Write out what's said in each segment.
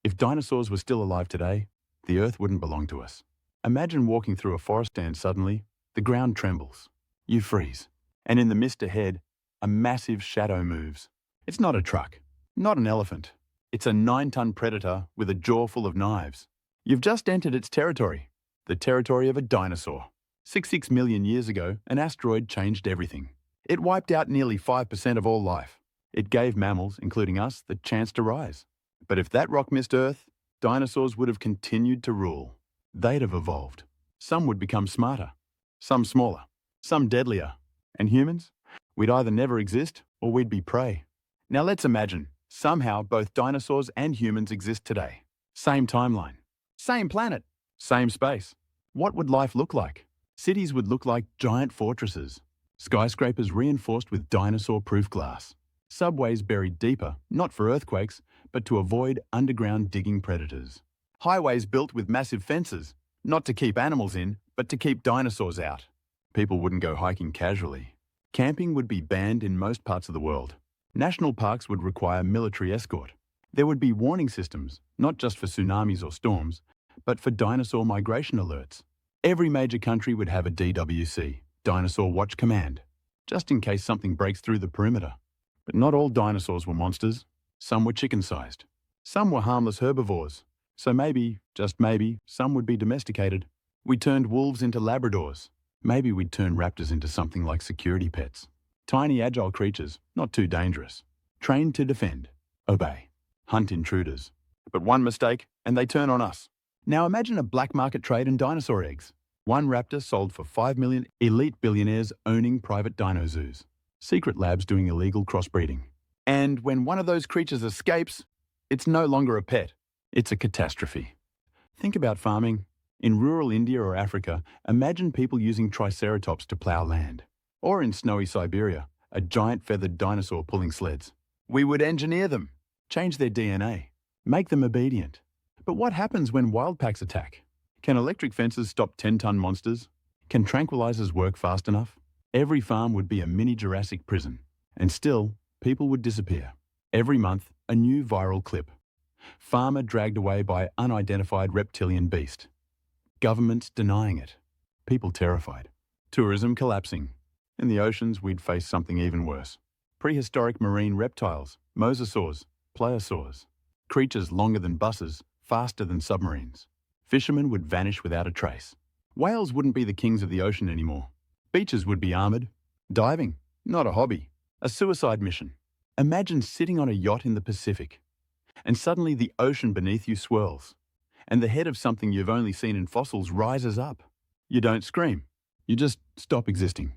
If dinosaurs were still alive today, the Earth wouldn't belong to us. Imagine walking through a forest and suddenly, the ground trembles. You freeze. And in the mist ahead, a massive shadow moves. It's not a truck, not an elephant. It's a 9-ton predator with a jaw full of knives. You've just entered its territory, the territory of a dinosaur. 6 million years ago, an asteroid changed everything. It wiped out nearly 5% of all life. It gave mammals, including us, the chance to rise. But if that rock missed Earth, dinosaurs would have continued to rule. They'd have evolved. Some would become smarter, some smaller, some deadlier. And humans? We'd either never exist or we'd be prey. Now let's imagine, somehow both dinosaurs and humans exist today. Same timeline, same planet, same space. What would life look like? Cities would look like giant fortresses. Skyscrapers reinforced with dinosaur-proof glass. Subways buried deeper, not for earthquakes, but to avoid underground digging predators. Highways built with massive fences, not to keep animals in, but to keep dinosaurs out. People wouldn't go hiking casually. Camping would be banned in most parts of the world. National parks would require military escort. There would be warning systems, not just for tsunamis or storms, but for dinosaur migration alerts. Every major country would have a DWC, Dinosaur Watch Command, just in case something breaks through the perimeter. But not all dinosaurs were monsters. Some were chicken-sized. Some were harmless herbivores. So maybe, just maybe, some would be domesticated. We turned wolves into Labradors. Maybe we'd turn raptors into something like security pets. Tiny, agile creatures, not too dangerous. Trained to defend, obey, hunt intruders. But one mistake, and they turn on us. Now imagine a black market trade in dinosaur eggs. One raptor sold for 5 million, elite billionaires owning private dino zoos. Secret labs doing illegal crossbreeding. And when one of those creatures escapes, it's no longer a pet. It's a catastrophe. Think about farming. In rural India or Africa, imagine people using triceratops to plow land. Or in snowy Siberia, a giant feathered dinosaur pulling sleds. We would engineer them, change their DNA, make them obedient. But what happens when wild packs attack? Can electric fences stop 10-ton monsters? Can tranquilizers work fast enough? Every farm would be a mini Jurassic prison. And still, people would disappear. Every month, a new viral clip. Farmer dragged away by unidentified reptilian beast. Governments denying it. People terrified. Tourism collapsing. In the oceans, we'd face something even worse. Prehistoric marine reptiles, mosasaurs, plesiosaurs. Creatures longer than buses, faster than submarines. Fishermen would vanish without a trace. Whales wouldn't be the kings of the ocean anymore. Beaches would be armored. Diving, not a hobby, a suicide mission. Imagine sitting on a yacht in the Pacific, and suddenly the ocean beneath you swirls, and the head of something you've only seen in fossils rises up. You don't scream. You just stop existing.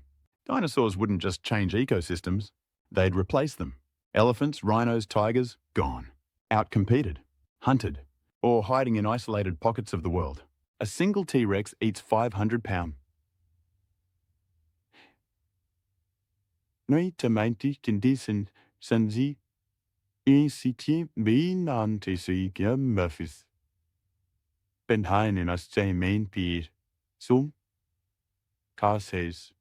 Dinosaurs wouldn't just change ecosystems. They'd replace them. Elephants, rhinos, tigers, gone. Outcompeted. Hunted. Or hiding in isolated pockets of the world. A single T-Rex eats 500 pounds. Noi tamenti tindisen sanzi inciti binantisigia muffis. Benhain in us say main pier. Sum. Carses.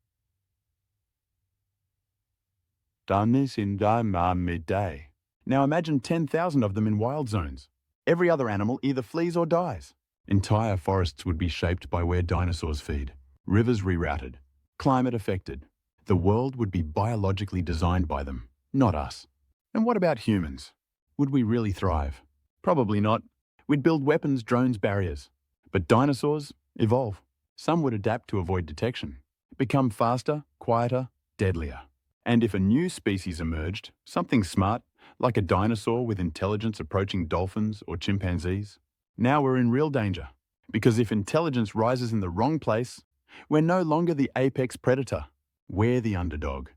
Danis in da midday. Now imagine 10,000 of them in wild zones. Every other animal either flees or dies. Entire forests would be shaped by where dinosaurs feed. Rivers rerouted. Climate affected. The world would be biologically designed by them, not us. And what about humans? Would we really thrive? Probably not. We'd build weapons, drones, barriers. But dinosaurs evolve. Some would adapt to avoid detection, become faster, quieter, deadlier. And if a new species emerged, something smart, like a dinosaur with intelligence approaching dolphins or chimpanzees, now we're in real danger. Because if intelligence rises in the wrong place, we're no longer the apex predator. We're the underdog.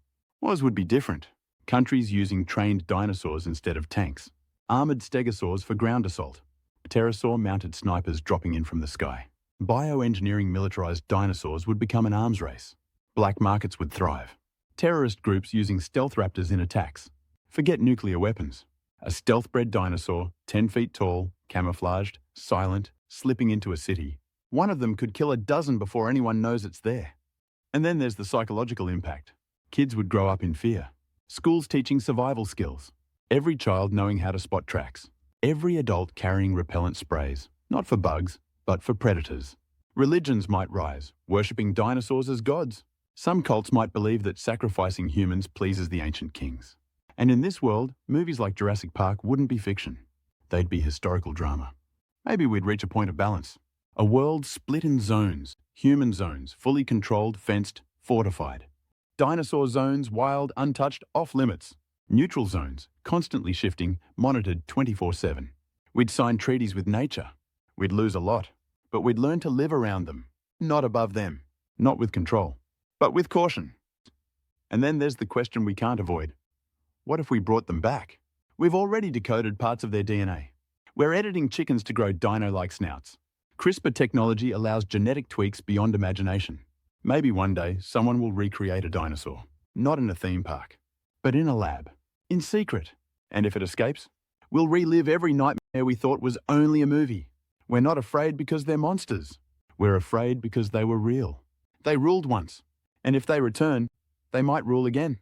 Wars would be different. Countries using trained dinosaurs instead of tanks. Armored stegosaurs for ground assault. Pterosaur-mounted snipers dropping in from the sky. Bioengineering militarized dinosaurs would become an arms race. Black markets would thrive. Terrorist groups using stealth raptors in attacks. Forget nuclear weapons. A stealth-bred dinosaur, 10 feet tall, camouflaged, silent, slipping into a city. One of them could kill a dozen before anyone knows it's there. And then there's the psychological impact. Kids would grow up in fear. Schools teaching survival skills. Every child knowing how to spot tracks. Every adult carrying repellent sprays, not for bugs, but for predators. Religions might rise, worshipping dinosaurs as gods. Some cults might believe that sacrificing humans pleases the ancient kings. And in this world, movies like Jurassic Park wouldn't be fiction. They'd be historical drama. Maybe we'd reach a point of balance. A world split in zones, human zones, fully controlled, fenced, fortified. Dinosaur zones, wild, untouched, off limits. Neutral zones, constantly shifting, monitored 24/7. We'd sign treaties with nature. We'd lose a lot, but we'd learn to live around them, not above them. Not with control, but with caution. And then there's the question we can't avoid. What if we brought them back? We've already decoded parts of their DNA. We're editing chickens to grow dino-like snouts. CRISPR technology allows genetic tweaks beyond imagination. Maybe one day someone will recreate a dinosaur, not in a theme park, but in a lab, in secret. And if it escapes, we'll relive every nightmare we thought was only a movie. We're not afraid because they're monsters. We're afraid because they were real. They ruled once, and if they return, they might rule again.